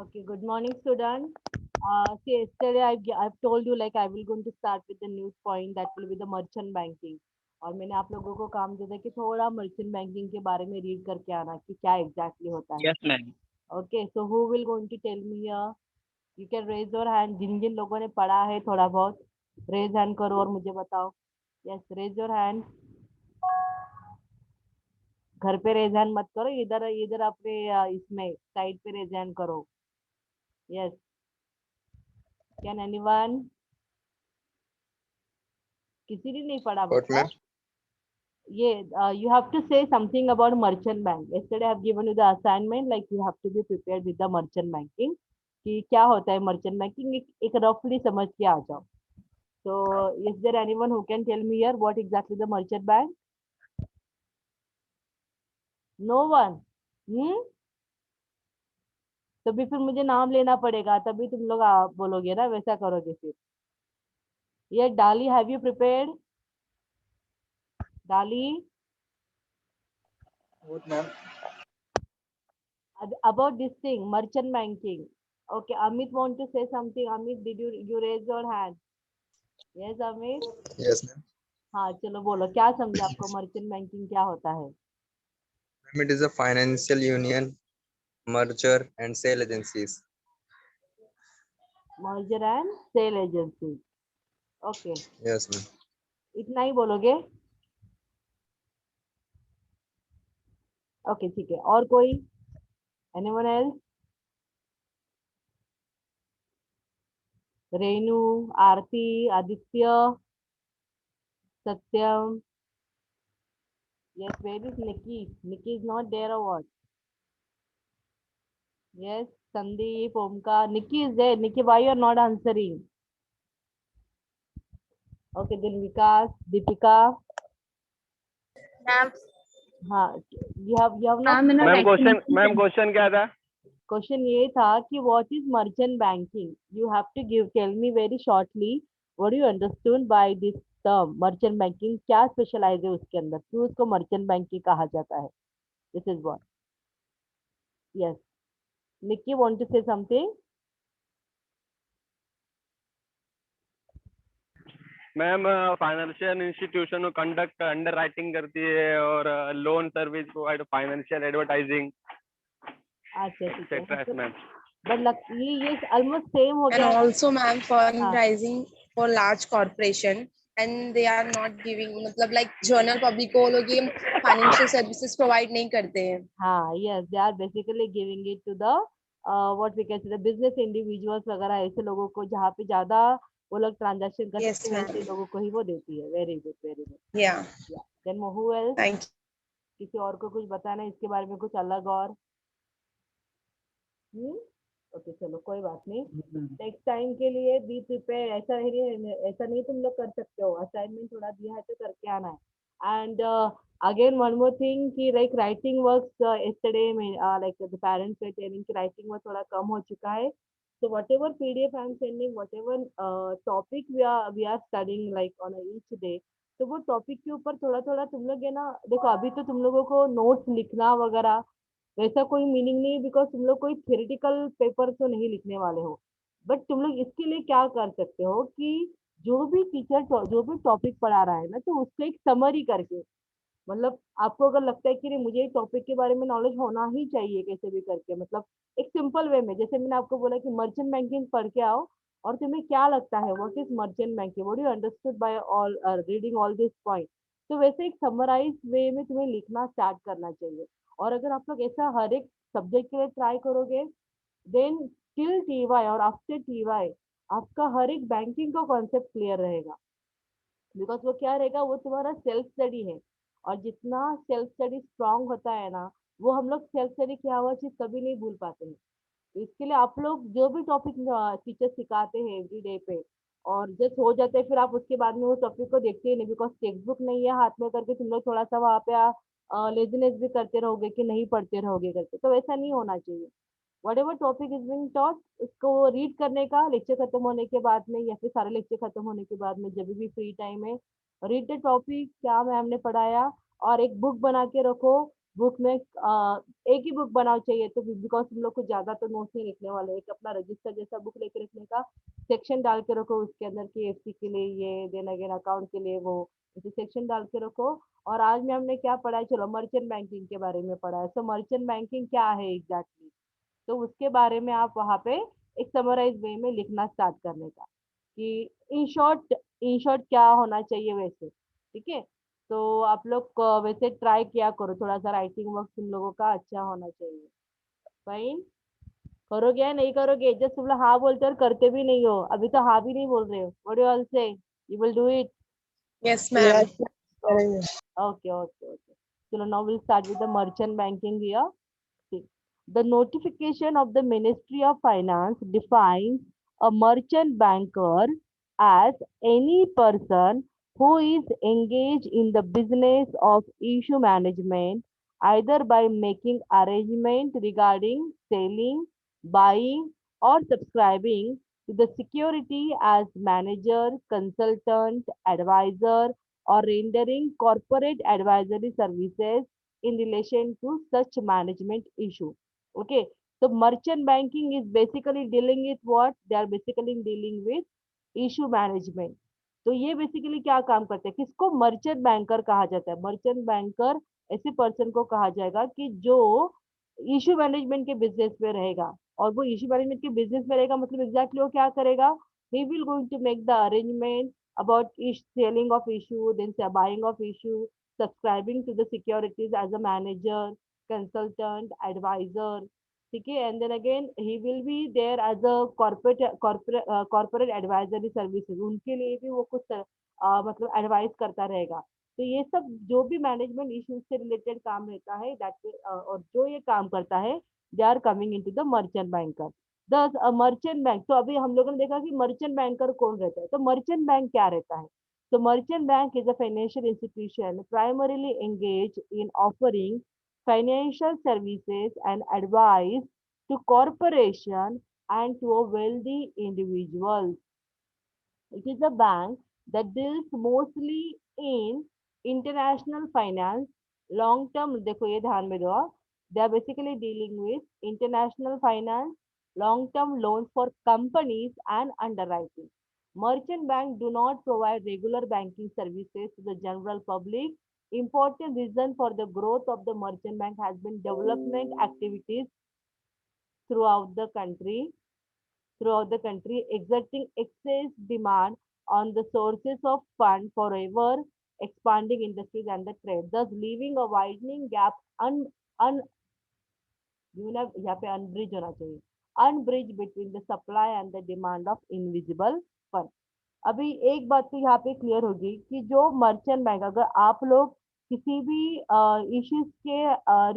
Okay, good morning, student. See, yesterday I've told you like I will going to start with the new point that will be the merchant banking. और मैंने आप लोगों को काम दिया था कि थोड़ा मर्चेंट बैंकिंग के बारे में रीड करके आना कि क्या एग्जैक्टली होता है. Yes, ma'am. Okay, so who will going to tell me here? You can raise your hand. जिन जिन लोगों ने पढ़ा है थोड़ा बहुत रेज हैंड करो और मुझे बताओ. Yes, raise your hand. घर पे रेज हैंड मत करो, इधर इधर अपने इसमें साइड पे रेज हैंड करो. Yes, can anyone? किसी ने नहीं पढ़ा What, ma'am? मतलब. You have to say something about merchant bank. Yesterday I have given you the assignment like you have to be prepared with the merchant banking. कि क्या होता है merchant banking, एक roughly समझ के आ जाओ. So is there anyone who can tell me here what exactly the merchant bank? No one. तभी फिर मुझे नाम लेना पड़ेगा, तभी तुम लोग बोलोगे ना, वैसा करोगे फिर. ये डाली, हैव यू प्रिपेयर्ड? डाली, What, ma'am? about this thing, merchant banking. Okay, Amit want to say something. Amit, did you raise your hand? Yes, Amit. Yes, ma'am. हाँ, चलो बोलो, क्या समझे आपको मर्चेंट बैंकिंग क्या होता है? Ma'am, it is a financial union, merger and sale agencies. Merger and sale agency. Okay, Yes, ma'am. इतना ही बोलोगे? ओके, ठीक है. और कोई? Anyone else? Renu, Aarti, Aditya, Satyam. Yes, where is Nikki? Nikki is not there or what? Yes, Sandeep, Omkar. Nikki is there. Nikki, why you are not answering? Okay, then Vikas, Deepika. Ma'am हाँ, you have not. Ma'am question क्या था? Question ये था कि what is merchant banking. You have to give tell me very shortly what you understood by this term merchant banking. क्या specialise है उसके अंदर, क्यों उसको मर्चेंट बैंकिंग कहा जाता है? This is what. Yes, Nikki want to say something. Ma'am financial institution conduct underwriting करती है और loan service provide financial advertising अच्छा, ठीक है. एक्सेट्रा. मैम बट ये ऑलमोस्ट सेम हो and गया. also ma'am हाँ, fundraising for large corporation and they are not giving मतलब like journal public को लोग ये financial services provide नहीं करते हैं. हाँ, yes, they are basically giving it to the what we can say the business individuals वगैरह, ऐसे लोगों को जहाँ पे ज्यादा वो लोग ट्रांजैक्शन कर Yes सकते हैं, वैसे ma'am. लोगों को ही वो देती है. Very good, very good. Yeah. या देन हु एल्स? Thank किसी और को कुछ बताना है इसके बारे में, कुछ अलग और? ओके, चलो कोई बात नहीं. नेक्स्ट टाइम के लिए बी प्रिपेयर. ऐसा नहीं तुम लोग कर सकते हो. असाइनमेंट थोड़ा दिया है तो करके आना है. And again one more thing कि लाइक राइटिंग वर्क yesterday में like the parents were telling कि राइटिंग वर्क थोड़ा कम हो चुका है. So whatever PDF I am sending, whatever topic we are studying like on each day, तो वो topic के ऊपर थोड़ा थोड़ा तुम लोग है ना. देखो, अभी तो तुम लोगों को नोट्स लिखना वगैरह वैसा कोई मीनिंग नहीं, बिकॉज तुम लोग कोई थ्योरेटिकल पेपर तो नहीं लिखने वाले हो. बट तुम लोग इसके लिए क्या कर सकते हो कि जो भी टीचर जो भी टॉपिक पढ़ा रहा है ना, तो उसको एक समरी करके, मतलब आपको अगर लगता है कि नहीं मुझे टॉपिक के बारे में नॉलेज होना ही चाहिए कैसे भी करके, मतलब एक सिंपल वे में, जैसे मैंने आपको बोला कि मर्चेंट बैंकिंग पढ़ के आओ और तुम्हें क्या लगता है what is merchant banking, what you understood bye all reading all this point. तो वैसे एक समराइज वे में तुम्हें लिखना स्टार्ट करना चाहिए. और अगर आप लोग ऐसा हर एक सब्जेक्ट के लिए ट्राई करोगे, देन टिल टीवाई और आफ्टर टीवाई आपका हर एक बैंकिंग का कॉन्सेप्ट क्लियर रहेगा. बिकॉज वो क्या रहेगा, वो तुम्हारा सेल्फ स्टडी है. और जितना सेल्फ स्टडी स्ट्रांग होता है ना, वो हम लोग सेल्फ स्टडी किया हुआ चीज कभी नहीं भूल पाते हैं. तो इसके लिए आप लोग जो भी टॉपिक टीचर सिखाते हैं एवरी डे पे, और जस्ट हो जाते हैं, फिर आप उसके बाद में वो टॉपिक को देखते ही नहीं, बिकॉज टेक्स्ट बुक नहीं है हाथ में करके तुम लोग थोड़ा सा वहाँ पे लेजीनेस भी करते रहोगे कि नहीं पढ़ते रहोगे करके. तो ऐसा नहीं होना चाहिए. What ever topic is being taught, उसको रीड करने का लेक्चर खत्म होने के बाद में, या फिर सारे लेक्चर खत्म होने के बाद में जब भी फ्री टाइम है, रीड द टॉपिक क्या मैम ने पढ़ाया, और एक बुक बना के रखो बुक में एक ही बुक बनाओ चाहिए तो बिकॉज तुम लोग को ज्यादा तो नोट्स नहीं लिखने वाले, एक अपना रजिस्टर जैसा बुक लेके रखने का, सेक्शन डाल के रखो उसके अंदर की एफसी के लिए ये, देन अगेन अकाउंट के लिए वो, ऐसे सेक्शन डाल के रखो। और आज में हमने क्या पढ़ा है, चलो मर्चेंट बैंकिंग के बारे में पढ़ा है। सो मर्चेंट बैंकिंग क्या है एग्जैक्टली, तो उसके बारे में आप वहाँ पे एक समराइज वे में लिखना स्टार्ट करने का, कि इन शॉर्ट क्या होना चाहिए वैसे, ठीक है। तो आप लोग वैसे ट्राई किया करो, थोड़ा सा राइटिंग वर्क तुम लोगों का अच्छा होना चाहिए। फाइन, करोगे या नहीं करोगे, जस्ट तुम लोग हाँ बोलते हो और करते भी नहीं हो, अभी तो हाँ भी नहीं बोल रहे हो, व्हाट डू ऑल से, you will do it? Yes, ma'am. Okay, okay, okay. So now we'll start with the merchant banking here. See, the notification of the Ministry of Finance defines a merchant banker as any person who is engaged in the business of issue management, either by making arrangement regarding selling, buying, or subscribing to the security as manager, consultant, advisor, or rendering corporate advisory services in relation to such management issue. Okay, so merchant banking is basically dealing with what? They are basically dealing with issue management. तो ये basically क्या काम करते हैं, किसको merchant banker कहा जाता है? मर्चेंट बैंकर ऐसे पर्सन को कहा जाएगा कि जो इशू मैनेजमेंट के बिजनेस में रहेगा। और वो इशू मैनेजमेंट के बिजनेस में रहेगा मतलब एग्जैक्टली वो क्या करेगा, he will going to make the arrangement about selling of issue, then buying of issue, subscribing to the securities as a manager, consultant, advisor, ठीक है। And then again he will be there as a corporate advisory services, उनके लिए भी वो कुछ मतलब advice करता रहेगा। तो ये सब जो भी मैनेजमेंट इश्यूज से रिलेटेड काम रहता है दैट, और जो ये काम करता है, they are coming into the merchant banker. Thus a merchant bank, तो अभी हम लोगों ने देखा कि मर्चेंट बैंकर कौन रहता है, तो मर्चेंट बैंक क्या रहता है? तो merchant bank is a financial institution primarily engage in offering financial services and advice to corporation and to a wealthy individuals. It is a bank that deals mostly in international finance, long term, देखो ये ध्यान में दो, they are basically dealing with international finance, long term loans for companies and underwriting. Merchant bank do not provide regular banking services to the general public. Important reason for the growth of the merchant bank has been development activities throughout the country exerting excess demand on the sources of fund forever expanding industries and the trade, thus leaving a widening gap un यहाँ पे unbridged होना चाहिए, unbridged between the supply and the demand of invisible fund. अभी एक बात तो यहाँ पे क्लियर होगी कि जो मर्चेंट बैंक, अगर आप लोग किसी भी इश्यूज के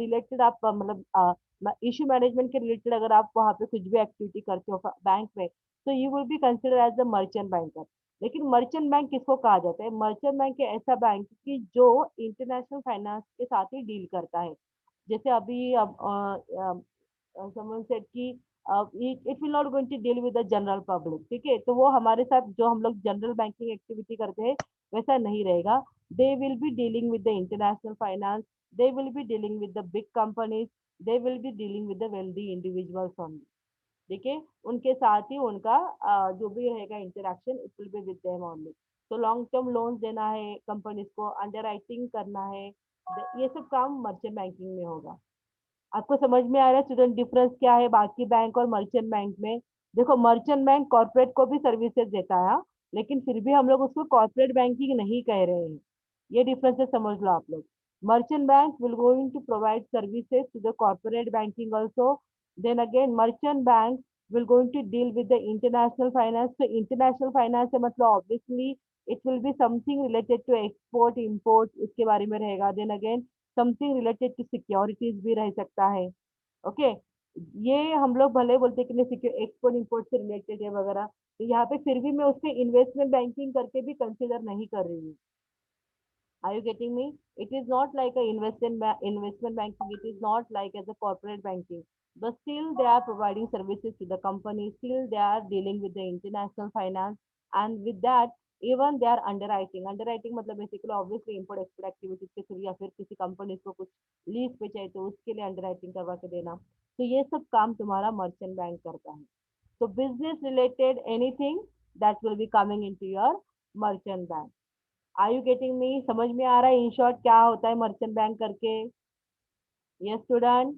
रिलेटेड आप मतलब इशू मैनेजमेंट के रिलेटेड अगर आप वहाँ पे कुछ भी एक्टिविटी करते हो बैंक में, तो you will be consider as a merchant banker. लेकिन मर्चेंट बैंक किसको कहा जाता है? मर्चेंट बैंक ऐसा बैंक की जो इंटरनेशनल फाइनेंस के साथ ही डील करता है। जैसे अभी अब someone said कि it will not going to deal with the general public, ठीक है। तो वो हमारे साथ जो हम लोग जनरल बैंकिंग एक्टिविटी करते हैं वैसा नहीं रहेगा। They will be dealing with the international finance, they will be dealing with the big companies, they will be dealing with the wealthy individuals only, ठीक है। उनके साथ ही उनका जो भी रहेगा interaction, it will be with them only. तो long term loan देना है कंपनीज को, अंडर करना है, ये सब काम मर्चेंट बैंकिंग में होगा। आपको समझ में आ रहा है स्टूडेंट डिफरेंस क्या है बाकी बैंक और मर्चेंट बैंक में? देखो मर्चेंट बैंक कॉर्पोरेट को भी सर्विसेज देता है, लेकिन फिर भी हम लोग उसको कॉर्पोरेट बैंकिंग नहीं कह रहे हैं। ये डिफरेंसेस समझ लो आप लोग। Merchant bank will going to provide services to the corporate banking also, then again merchant bank will going to deal with the international finance. तो इंटरनेशनल फाइनेंस से मतलब obviously it will be something related to export import, उसके बारे में रहेगा। Then again something related to securities भी रह सकता है। ओके, ये हम लोग भले बोलते हैं कि एक्सपोर्ट इंपोर्ट से रिलेटेड है वगैरह, तो यहाँ पे फिर भी मैं उसके इन्वेस्टमेंट बैंकिंग करके भी कंसिडर नहीं कर रही हूँ। Are you getting me? It is not like a investment banking. It is not like as a corporate banking. But still, they are providing services to the company. Still, they are dealing with the international finance, and with that, even they are underwriting. Underwriting मतलब basically obviously import export activities के through या फिर किसी company को कुछ lease पे चाहिए तो उसके लिए अंडरराइटिंग करवा के देना। तो ये सब काम तुम्हारा मर्चेंट बैंक करता है। तो business related anything that will be coming into your merchant bank. Are you getting me? समझ में आ रहा है इन शॉर्ट क्या होता है मर्चेंट बैंक करके? Yes student.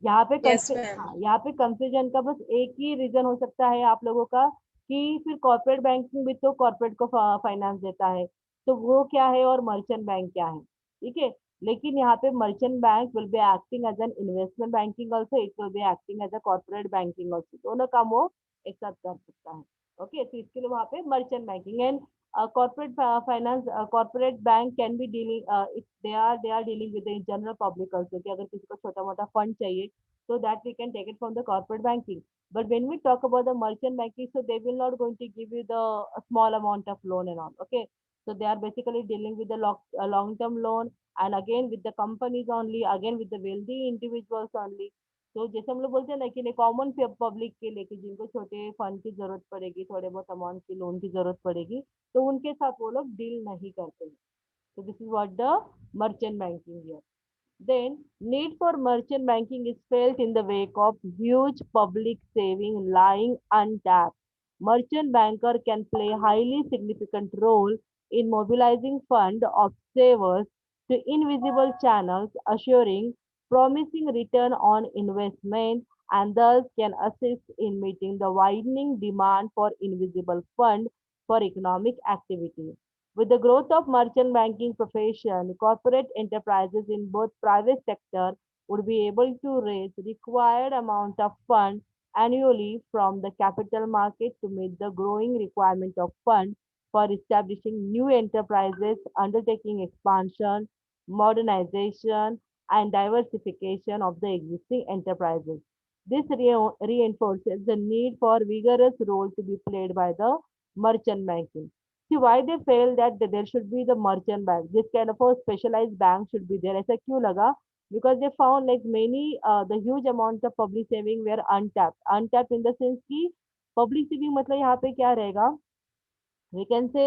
यहाँ पे Yes, ma'am. हाँ, यहाँ पे कंफ्यूजन का बस एक ही रीजन हो सकता है आप लोगों का कि फिर कॉर्पोरेट बैंकिंग भी तो कॉर्पोरेट को फाइनेंस देता है, तो वो क्या है और मर्चेंट बैंक क्या है, ठीक है। लेकिन यहाँ पे merchant bank will be acting as an investment banking also, it will be acting as a corporate banking also, दोनों काम वो एक साथ कर सकता है। ओके, तो इसके लिए वहाँ पे merchant banking and corporate finance, corporate bank can be dealing, if they are dealing with the general public also, कि अगर किसी को छोटा मोटा फंड चाहिए so that we can take it from the corporate banking. But when we talk about the merchant banking, so they will not going to give you the a small amount of loan and all. Okay, so they are basically dealing with the long term loan, and again with the companies only, again with the wealthy individuals only. तो जैसे हम लोग बोलते हैं ना कि common public के लिए कि जिनको छोटे फंड की जरूरत पड़ेगी, थोड़े बहुत अमाउंट की लोन की जरूरत पड़ेगी, तो उनके साथ वो लोग डील नहीं करते हैं। So this is what the merchant banking here. Then need for merchant banking is felt in the wake of huge public saving lying untapped. Merchant banker can play highly significant role in mobilizing fund of savers to invisible channels, assuring promising return on investment, and thus can assist in meeting the widening demand for invisible fund for economic activity. With the growth of merchant banking profession, corporate enterprises in both private sector would be able to raise required amount of funds annually from the capital market to meet the growing requirement of funds for establishing new enterprises, undertaking expansion, modernization, and diversification of the existing enterprises. This reinforces the need for vigorous role to be played by the merchant banking. See why they felt that there should be the merchant bank. This kind of a specialized bank should be there. ऐसा क्यों लगा? Because they found like many the huge amount of public saving were untapped. Untapped in the sense कि public saving मतलब यहाँ पे क्या रहेगा? We can say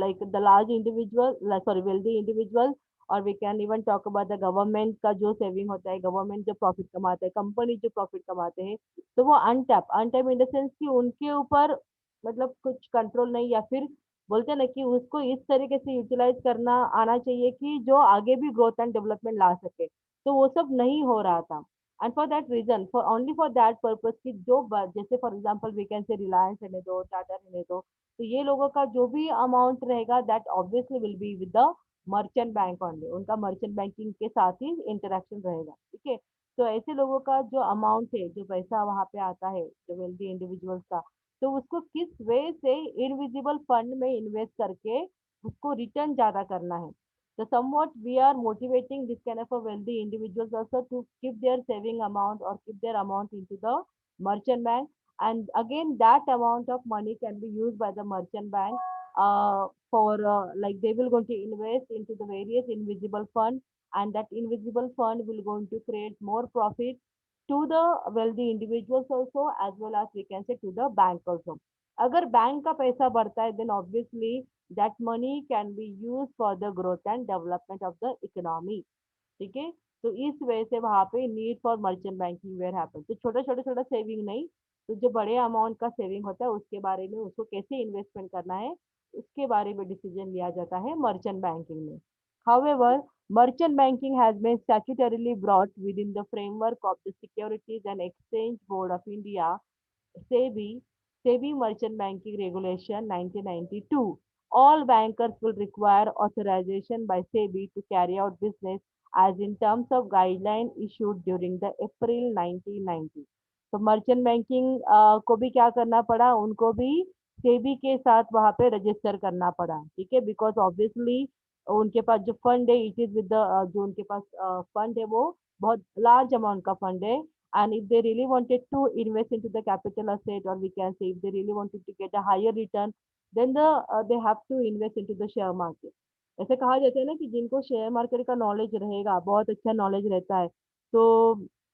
like the large individual, like sorry, wealthy individual, और we can even talk about the government का जो saving होता है, government जो profit कमाता है, company जो profit कमाते हैं, तो वो अनटैप in the sense कि उनके ऊपर मतलब कुछ कंट्रोल नहीं, या फिर बोलते हैं ना कि उसको इस तरीके से यूटिलाइज करना आना चाहिए कि जो आगे भी ग्रोथ एंड डेवलपमेंट ला सके, तो वो सब नहीं हो रहा था। And for that reason, for only for that purpose की जो जैसे फॉर एग्जांपल वी कैन से रिलायंस रहने दो, टाटा रहने दो, तो ये लोगों का जो भी अमाउंट रहेगा that obviously will be with the merchant bank only, उनका मर्चेंट बैंकिंग के साथ ही इंटरेक्शन रहेगा, ठीक है। तो ऐसे लोगों का जो अमाउंट है, जो पैसा वहां पे आता है, जो वेल्दी इंडिविजुअल्स का, तो उसको किस वे से इनविजिबल फंड में इन्वेस्ट करके उसको रिटर्न ज्यादा करना है। So somewhat we are motivating this kind of a wealthy individuals also to keep their saving amount or keep their amount into the merchant bank, and again that amount of money can be used by the merchant bank for like they will going to invest into the various invisible fund, and that invisible fund will going to create more profit to the wealthy individuals also, as well as we can say to the bank also. अगर bank का पैसा बढ़ता है then obviously that money can be used for the growth and development of the economy, ठीक है। तो इस वजह से वहां पे need for merchant banking where happen. तो छोटा छोटा छोटा सेविंग नहीं, तो जो बड़े अमाउंट का सेविंग होता है उसके बारे में, उसको कैसे इन्वेस्टमेंट करना है उसके बारे में डिसीजन लिया जाता है मर्चेंट बैंकिंग में। However, merchant banking has been statutorily brought within the framework of the Securities and Exchange Board of India, SEBI, SEBI Merchant Banking Regulation 1992. All bankers will require authorization by SEBI to carry out business as in terms of guideline issued during the April 1990. तो merchant banking को भी क्या करना पड़ा, उनको भी सेबी के साथ वहां पे रजिस्टर करना पड़ा, ठीक है। बिकॉज ऑब्वियसली उनके पास जो फंड है इट इज विद द जो उनके पास फंड है वो बहुत लार्ज अमाउंट का फंड है, and if they really wanted to invest into the capital asset, or we can say if they really wanted to get a higher return, then they have to invest into the share market. ऐसे कहा जाता है ना कि जिनको share market का knowledge रहेगा, बहुत अच्छा नॉलेज रहता है, तो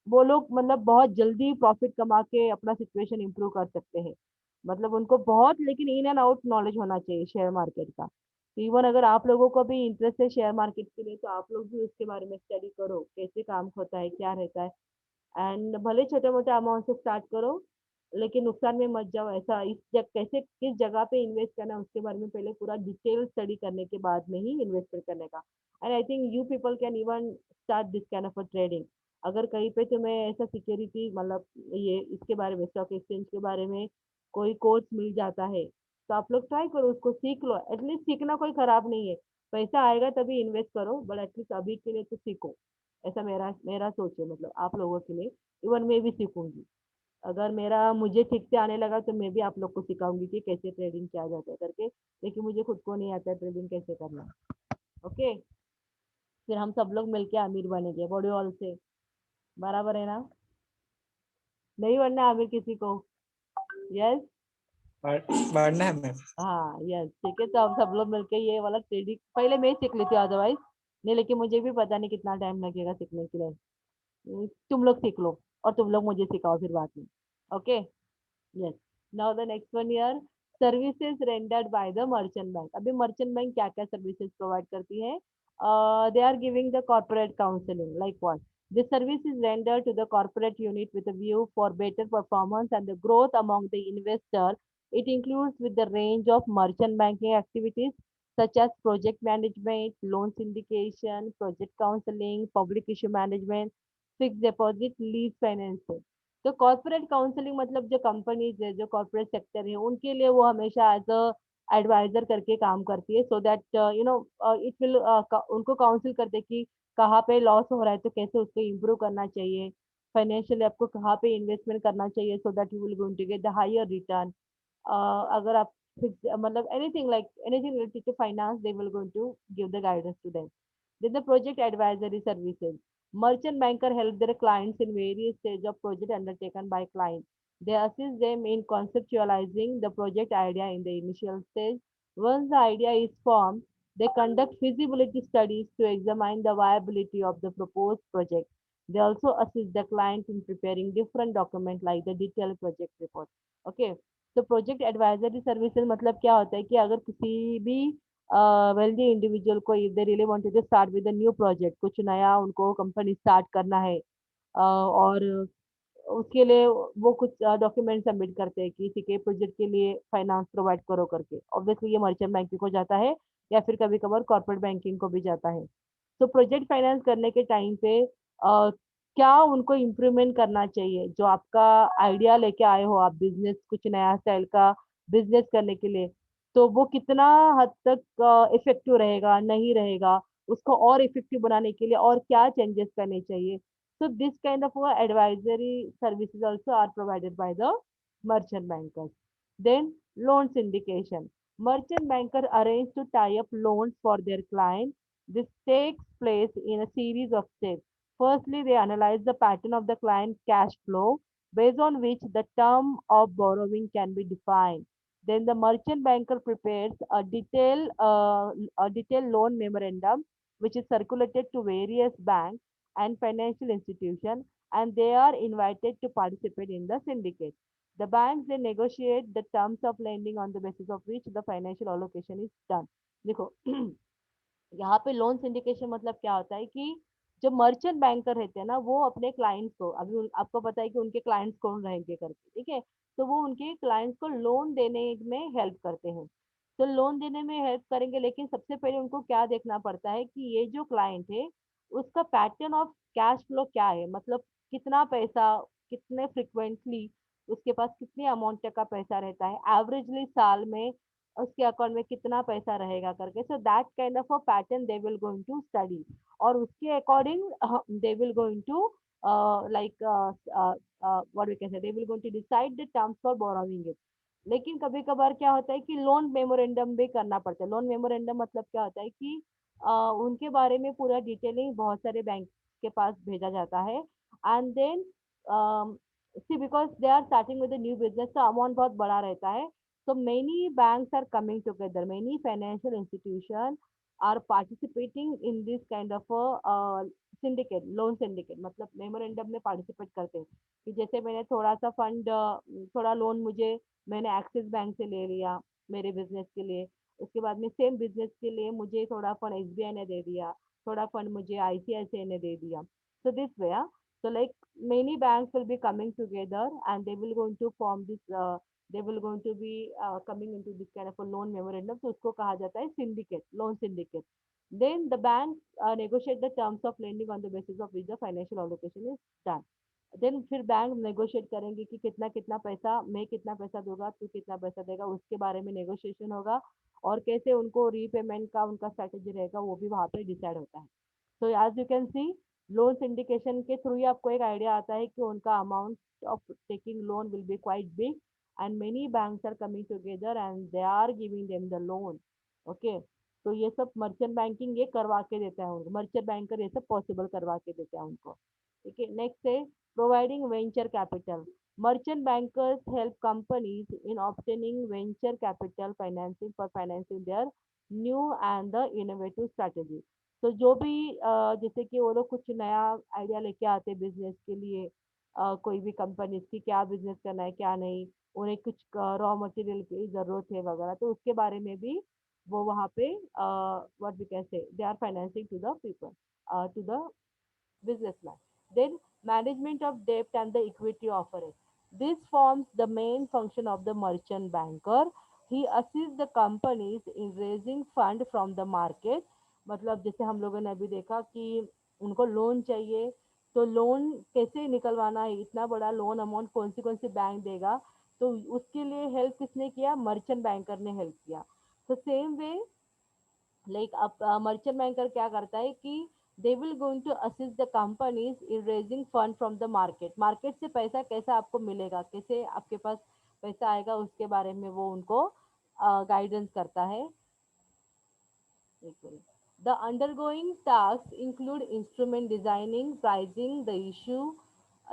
वो लोग मतलब बहुत जल्दी प्रॉफिट कमा के अपना सिचुएशन इंप्रूव कर सकते हैं। मतलब उनको बहुत लेकिन इन एंड आउट नॉलेज होना चाहिए शेयर मार्केट का। इवन अगर आप लोगों को भी इंटरेस्ट है शेयर मार्केट के लिए तो आप लोग भी उसके बारे में स्टडी करो, कैसे काम होता है, क्या रहता है। एंड भले छोटे मोटे अमाउंट से स्टार्ट करो, लेकिन नुकसान में मत जाओ। ऐसा इस कैसे किस जगह पे इन्वेस्ट करना है उसके बारे में पहले पूरा डिटेल स्टडी करने के बाद में ही इन्वेस्टमेंट करने का। And I think you people can even start this kind of a trading. अगर कहीं पे तुम्हें ऐसा सिक्योरिटी मतलब ये इसके बारे में स्टॉक एक्सचेंज के बारे में कोई कोर्स मिल जाता है तो आप लोग ट्राई करो, उसको सीख लो। एटलीस्ट सीखना कोई खराब नहीं है, पैसा आएगा तभी इन्वेस्ट करो, बट एटलीस्ट अभी के लिए तो सीखो। ऐसा मेरा मेरा सोच है, मतलब आप लोगों के लिए। इवन मैं भी सीखूंगी, अगर मेरा मुझे ठीक से आने लगा तो मैं भी आप लोग को सिखाऊंगी कि कैसे ट्रेडिंग किया जाता है करके, लेकिन मुझे खुद को नहीं आता है ट्रेडिंग कैसे करना। ओके, फिर हम सब लोग मिलके अमीर बनेंगे बॉडी हॉल से, बराबर है ना? नहीं बनना अमीर किसी को। यस। बढ़ना है मैम। हाँ यस, ठीक है, तो हम सब लोग मिलके ये वाला ट्रेडिंग पहले मैं ही सीख लेती हूँ, अदरवाइज नहीं, लेकिन मुझे भी पता नहीं कितना टाइम लगेगा सीखने के लिए। तुम लोग सीख लो और तुम लोग मुझे सिखाओ फिर बाद में। Okay. Yes. Now the next one here, services rendered by the merchant bank. अभी merchant bank क्या क्या services provide करती है? They are giving the corporate counseling. Like what? This service is rendered to the corporate unit with a view for better performance and the growth among the investor. It includes with the range of merchant banking activities such as project management, loan syndication, project counseling, public issue management, fixed deposit, lease financing. तो corporate counselling मतलब जो companies है, जो corporate sector है, उनके लिए वो हमेशा एज अ एडवाइजर करके काम करती है, सो that you know it will उनको काउंसिल करते कि कहाँ पे लॉस हो रहा है तो कैसे उसको इम्प्रूव करना चाहिए, फाइनेंशियली आपको कहाँ पे इन्वेस्टमेंट करना चाहिए so that you will going to get the higher return. अगर आप मतलब anything like anything related to finance they will going to give the guidance to them. Then the project advisory services. Merchant banker help their clients in various stage of project undertaken by client. They assist them in conceptualizing the project idea in the initial stage. Once the idea is formed, they conduct feasibility studies to examine the viability of the proposed project. They also assist the client in preparing different documents like the detailed project report. Okay. तो project advisory services मतलब क्या होता है कि अगर किसी भी wealthy individual को if they really wanted to start with a new project, कुछ नया उनको कंपनी स्टार्ट करना है, और उसके लिए वो कुछ डॉक्यूमेंट सबमिट करते हैं कि ठीक है प्रोजेक्ट के लिए फाइनेंस प्रोवाइड करो करके। ऑब्वियसली ये मर्चेंट बैंकिंग को जाता है या फिर कभी कभार कॉर्पोरेट बैंकिंग को भी जाता है। तो प्रोजेक्ट फाइनेंस करने के टाइम पे क्या उनको इम्प्रूवमेंट करना चाहिए, जो आपका आइडिया लेके आए हो आप बिजनेस, कुछ नया स्टाइल का बिजनेस करने के लिए, तो वो कितना हद तक इफेक्टिव रहेगा नहीं रहेगा, उसको और इफेक्टिव बनाने के लिए और क्या चेंजेस करने चाहिए। So this kind of advisory services also are provided by the merchant bankers. Then loan syndication. Merchant banker arrange to tie up loans for their client. This takes place in a series of steps. Firstly, they analyze the pattern of the client cash flow based on which the term of borrowing can be defined. Then the merchant banker prepares a detailed loan memorandum which is circulated to various banks and financial institutions, and they are invited to participate in the syndicate. The banks then negotiate the terms of lending on the basis of which the financial allocation is done. देखो यहाँ पे loan syndication मतलब क्या होता है कि जो merchant banker रहते हैं ना वो अपने क्लाइंट्स को, अभी आपको पता है कि उनके क्लाइंट्स कौन रहेंगे करके, ठीक है, तो वो उनके क्लाइंट्स को लोन देने में हेल्प करते हैं। तो लोन देने में हेल्प करेंगे, लेकिन सबसे पहले उनको क्या देखना पड़ता है कि ये जो क्लाइंट है उसका पैटर्न ऑफ कैश फ्लो क्या है, मतलब कितना पैसा, कितने फ्रिक्वेंटली उसके पास कितने अमाउंट तक का पैसा रहता है, एवरेजली साल में उसके अकाउंट में कितना पैसा रहेगा करके। So that kind of a pattern they will going to study, और उसके according they will going to like what we can say, they will going to decide the terms for borrowing it. लेकिन कभी कभार क्या होता है कि loan memorandum भी करना पड़ता है। लोन मेमोरेंडम मतलब क्या होता है कि उनके बारे में पूरा डिटेलिंग बहुत सारे बैंक के पास भेजा जाता है, and then see because they are starting with new business तो अमाउंट बहुत बड़ा रहता है। So many banks are coming together, many financial institutions are participating in this kind of a syndicate, loan syndicate, मतलब मेमोरेंडम में participate करते हैं कि जैसे मैंने थोड़ा सा फंड, थोड़ा लोन मुझे मैंने एक्सिस बैंक से ले लिया मेरे बिजनेस के लिए, उसके बाद में सेम बिजनेस के लिए मुझे थोड़ा फंड एसबीआई ने दे दिया, थोड़ा फंड मुझे आईसीआईसीआई ने दे दिया. So this way, so like many banks will be coming together and they will going to form this, they will going to be coming into this kind of a loan memorandum. So उसको कहा जाता है syndicate, loan syndicate. Then the bank negotiate the terms of lending on the basis of which the financial allocation is done. Then फिर bank negotiate करेंगे कि कितना कितना पैसा, मैं कितना पैसा दूंगा, तू कितना पैसा देगा, उसके बारे में नेगोशिएशन होगा, और कैसे उनको रीपेमेंट का उनका स्ट्रैटेजी रहेगा वो भी वहाँ पे डिसाइड होता है. So as you can see, loan syndication के थ्रू ही आपको एक आइडिया आता है कि उनका amount of taking loan will be quite big and many banks are coming together and they are giving them the loan. Okay, तो ये सब मर्चेंट बैंकिंग ये करवा के देता है उनको, मर्चेंट बैंकर ये सब पॉसिबल करवा के देता है उनको. ठीक है, नेक्स्ट है providing venture capital. Merchant bankers help companies in obtaining venture capital financing for financing their new and the innovative strategy. तो जो भी जैसे कि वो लोग कुछ नया आइडिया लेके आते हैं बिजनेस के लिए, कोई भी कंपनी की क्या बिजनेस करना है क्या नहीं, उन्हें कुछ रॉ मटेरियल की ज़रूरत है वगैरह, तो उसके बारे में भी वो वहाँ पे what we can say they are financing to the people, to the businessman. Then management of debt and the equity offering. This forms the main function of the merchant banker. He assists the companies in raising fund from the market. मतलब जैसे हम लोगों ने अभी देखा कि उनको loan चाहिए, तो लोन कैसे निकलवाना है, इतना बड़ा लोन अमाउंट कौन सी बैंक देगा, तो उसके लिए हेल्प किसने किया, मर्चेंट बैंकर ने हेल्प किया. तो सेम वे लाइक अब मर्चेंट बैंकर क्या करता है कि they will going to assist the companies in raising fund from the market. Market से पैसा कैसा आपको मिलेगा, कैसे आपके पास पैसा आएगा, उसके बारे में वो उनको गाइडेंस करता है. The undergoing tasks include instrument designing, pricing, the issue,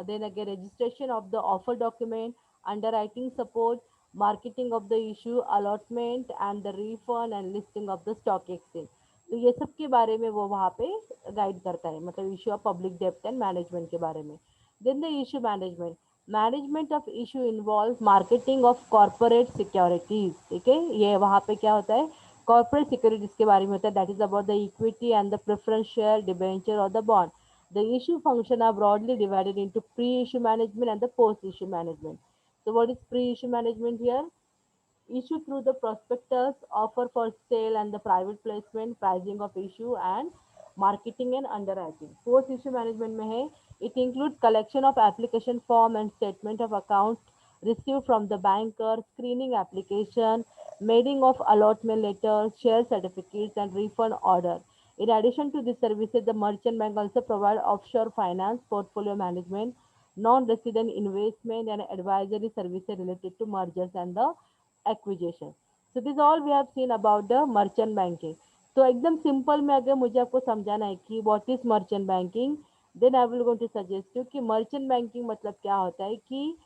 then again registration of the offer document, underwriting support, marketing of the issue, allotment and the refund and listing of the stock exchange. तो ये सब के बारे में वो वहाँ पे guide करता है, मतलब इशू ऑफ पब्लिक डेप्ट एंड मैनेजमेंट के बारे में. Then the issue management. Management of issue involve marketing of corporate securities. ठीक है, ये वहाँ पे क्या होता है, कॉर्पोरेट सिक्योरिटीज के बारे में होता है, that is about the equity and the preference share, debenture और the bond. The issue function are broadly divided into pre issue management and the post issue management. So what is pre-issue management here? Issue through the prospectus, offer for sale and the private placement, pricing of issue and marketing and underwriting. Post issue management में है, it includes collection of application form and statement of account received from the banker, screening application, mailing of allotment letters, share certificates and refund order. In addition to these services, the merchant bank also provide offshore finance, portfolio management, non-resident investment and advisory services related to mergers and the acquisition. So this all we have seen about the merchant banking. तो एकदम simple में अगर मुझे आपको समझाना है कि what is merchant banking, then I will going to suggest you कि मर्चेंट बैंकिंग मतलब क्या होता है कि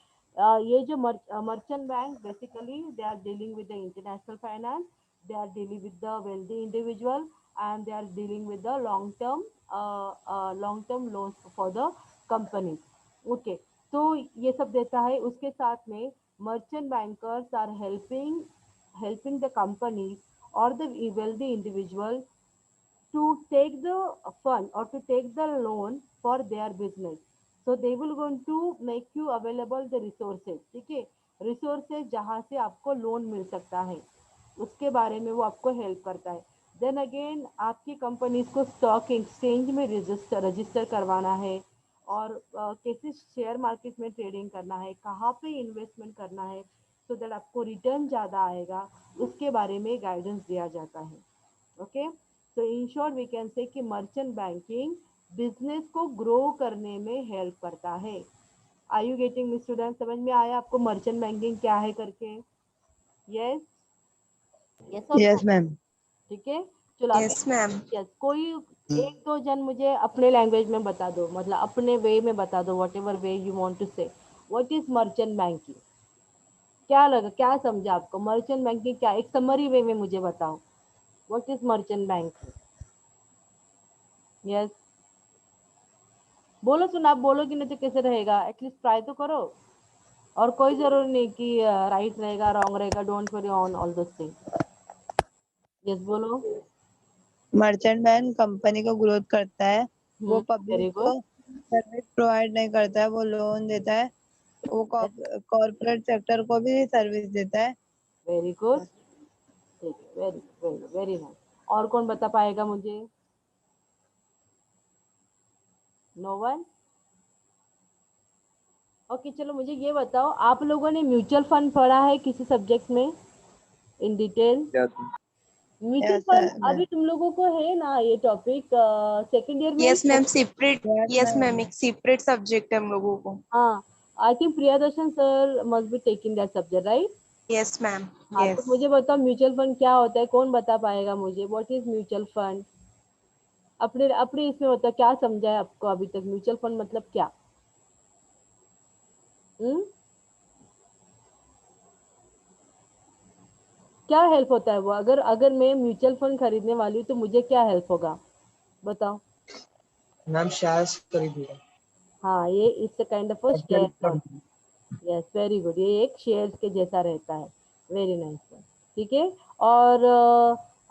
ये जो merchant bank basically they are dealing with the international finance, they are dealing with the wealthy individual and they are dealing with the long term loans for the company. Okay, तो ये सब देता है. उसके साथ में merchant bankers are helping the company or the wealthy individual to take the fund or to take the loan for their business. So they will going to make you available the resources. ठीक है, resources जहाँ से आपको loan मिल सकता है उसके बारे में वो आपको हेल्प करता है. देन अगेन आपकी कंपनीज को स्टॉक एक्सचेंज में रजिस्टर करवाना है, और कैसे शेयर मार्केट में ट्रेडिंग करना है, कहाँ पे इन्वेस्टमेंट करना है सो दैट आपको रिटर्न ज़्यादा आएगा, उसके बारे में गाइडेंस दिया जाता है. ओके, तो in short we can say कि मर्चेंट बैंकिंग बिजनेस को ग्रो करने में हेल्प करता है. Are you getting me student? समझ में आया आपको मर्चेंट बैंकिंग क्या है करके? यस, यस और Yes, ma'am. ठीक है, चलो अभी Yes, ma'am. यस कोई एक दो जन मुझे अपने लैंग्वेज में बता दो, मतलब अपने वे में बता दो, whatever way you want to say, what is merchant banking. क्या लगा, क्या समझा आपको मर्चेंट बैंकिंग क्या, एक समरी वे में मुझे बताओ. What is merchant banking? Yes. बोलो सुन, आप बोलोगे नहीं तो कैसे रहेगा? एटलीस्ट ट्राई तो करो। और कोई जरूरी नहीं कि राइट रहेगा रॉन्ग रहेगा, don't worry on all those things. Yes बोलो। मर्चेंट बैंक कंपनी को ग्रोथ करता है, वो वेरी पब्लिक गुड। को सर्विस प्रोवाइड नहीं करता है, वो लोन देता है, वो कॉर्पोरेट सेक्टर को भी सर्विस देता है। वेरी गुड, ठीक है, वेरी वेरी वेरी नाइस। और कौन बता पाएगा मुझे? No one? ओके, चलो मुझे ये बताओ, आप लोगों ने म्यूचुअल फंड पढ़ा है किसी सब्जेक्ट में in detail? Yes, mutual yes fund ma'am. अभी तुम लोगों को है ना ये टॉपिक सेकंड ईयर में? Yes ma'am, separate. Yes yes ma'am, ma'am. एक सेपरेट सब्जेक्ट है हम लोगों को। हाँ, I think Priyadarshan sir must be taking that subject, right? Yes ma'am. हाँ, तो यस मुझे बताओ म्यूचुअल फंड क्या होता है? कौन बता पाएगा मुझे? What is mutual fund? अपने अपने इसमें होता है, क्या समझा है आपको अभी तक म्यूचुअल फंड मतलब क्या? हम्म? क्या हेल्प होता है वो? अगर अगर मैं म्यूचुअल फंड खरीदने वाली हूँ तो मुझे क्या हेल्प होगा, बताओ? मैम शेयर्स खरीदिएगा। हाँ, ये it's a kind of a help share. कर यस, वेरी गुड, ये एक शेयर के जैसा रहता है। Very nice. ठीक है। और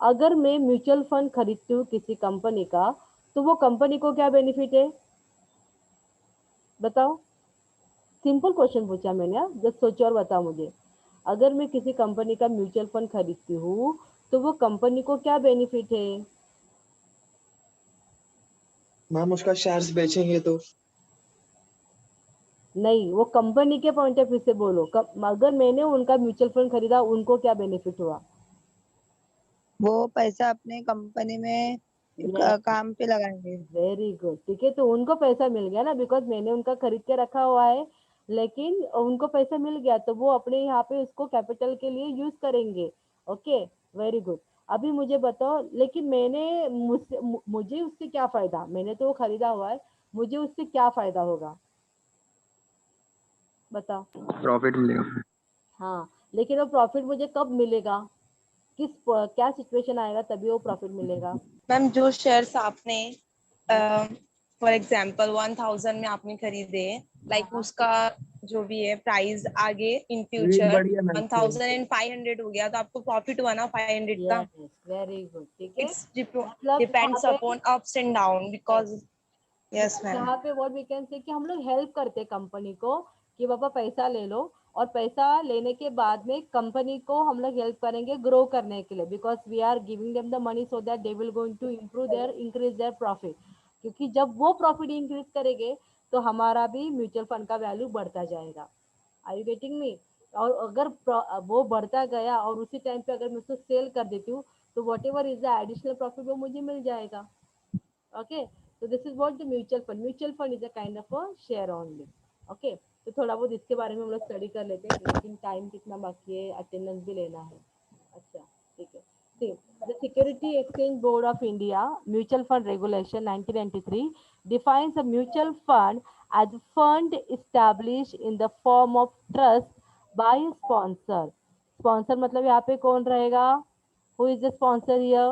अगर मैं म्यूचुअल फंड खरीदती हूँ किसी कंपनी का, तो वो कंपनी को क्या बेनिफिट है, बताओ? सिंपल क्वेश्चन पूछा मैंने, जस्ट सोचो और बताओ मुझे। अगर मैं किसी कंपनी का म्यूचुअल फंड खरीदती हूँ तो वो कंपनी को क्या बेनिफिट है? मैम उसका शेयर्स बेचेंगे तो नहीं, वो कंपनी के पॉइंट ऑफ व्यू से बोलो। अगर मैंने उनका म्यूचुअल फंड खरीदा, उनको क्या बेनिफिट हुआ? वो पैसा अपने कंपनी में यस, काम पे लगाएंगे। Very good. ठीक है, तो उनको पैसा मिल गया ना, बिकॉज मैंने उनका खरीद के रखा हुआ है, लेकिन उनको पैसा मिल गया तो वो अपने यहाँ पे उसको कैपिटल के लिए यूज करेंगे। Okay, very good. अभी मुझे बताओ, लेकिन मैंने मुझे उससे क्या फायदा? मैंने तो वो खरीदा हुआ है, मुझे उससे क्या फायदा होगा, बताओ? profit मिलेगा। हाँ, लेकिन वो प्रॉफिट मुझे कब मिलेगा? क्या सिचुएशन आएगा तभी वो प्रॉफिट मिलेगा? मैम, जो शेयर्स आपने फॉर एग्जांपल 1000 में आपने खरीदे, लाइक हाँ, उसका जो भी है प्राइस आगे इन रेट फ्यूचर बढ़िया मैम। 1500 हो गया, तो आपको प्रॉफिट हुआ ना 500 का। Yes, very good. ठीक है, इट्स मतलब यहाँ डिपेंड्स पे, upon ups and down yes, because. Yes because ma'am. यहाँ पे व्हाट वी कैन से कि हम लोग हेल्प करते हैं कंपनी को कि बाबा पैसा ले लो, और पैसा लेने के बाद में कंपनी को हम लोग हेल्प करेंगे ग्रो करने के लिए, because we are giving them the money so that they will going to improve their increase their profit. क्योंकि जब वो प्रॉफिट इंक्रीज करेंगे तो हमारा भी म्यूचुअल फंड का वैल्यू बढ़ता जाएगा। Are you getting me? और अगर वो बढ़ता गया और उसी टाइम पे अगर मैं उसको सेल कर देती हूँ, तो what ever is the additional profit वो मुझे मिल जाएगा। Okay, so this is what the mutual fund is a kind of a share only. Okay, तो थोड़ा बहुत इसके बारे में हम लोग स्टडी कर लेते हैं, लेकिन टाइम कितना बाकी है, अटेंडेंस भी लेना है। अच्छा, ठीक है। See, the Security Exchange Board of India Mutual Fund Regulation 1993 defines a mutual fund as a fund established in the form of trust by a sponsor. Sponsor मतलब यहाँ पे कौन रहेगा? Who is the sponsor here?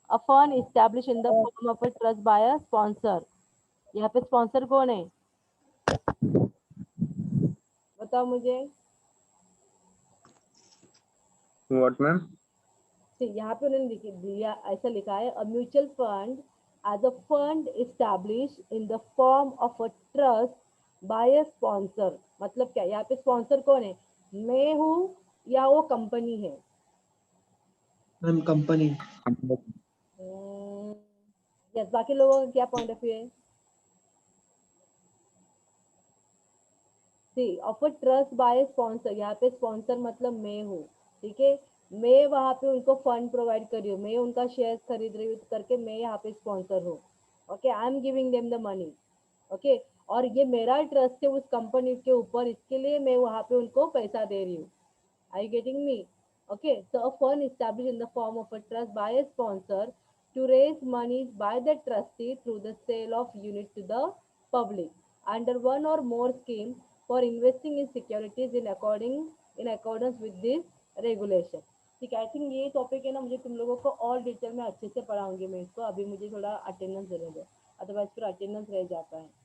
A fund established in the form of a trust by a sponsor. यहाँ पे sponsor कौन है, बताओ मुझे? What ma'am? यहाँ पे उन्होंने दिया, ऐसा लिखा है, a mutual fund as a fund establish in the form of a trust by a sponsor. मतलब क्या, यहाँ पे स्पॉन्सर कौन है? मैं हूँ या वो कंपनी है? Ma'am company. यस, बाकी लोगों का क्या पॉइंट ऑफ व्यू है? See of a trust by sponsor, यहाँ पे स्पॉन्सर मतलब मैं हूँ। ठीक है, मैं वहां पे उनको फंड प्रोवाइड कर रही हूँ, मैं उनका शेयर खरीद रही हूँ करके मैं यहाँ पे स्पॉन्सर हूँ। Okay, I am giving them the money. Okay, और ये मेरा ट्रस्ट है उस कंपनी के ऊपर, इसके लिए मैं वहां पे उनको पैसा दे रही हूँ। Are you getting me? Okay, so a fund established in the form of a trust by a sponsor to raise money by the trustee through the sale of units to the public under one or more schemes for investing in securities in accordance with this regulation. ठीक है, I think ये topic है ना, मुझे तुम लोगों को और डिटेल में अच्छे से पढ़ाऊंगी मैं इसको, अभी मुझे थोड़ा अटेंडेंस देने दो, अदरवाइज फिर अटेंडेंस रह जाता है।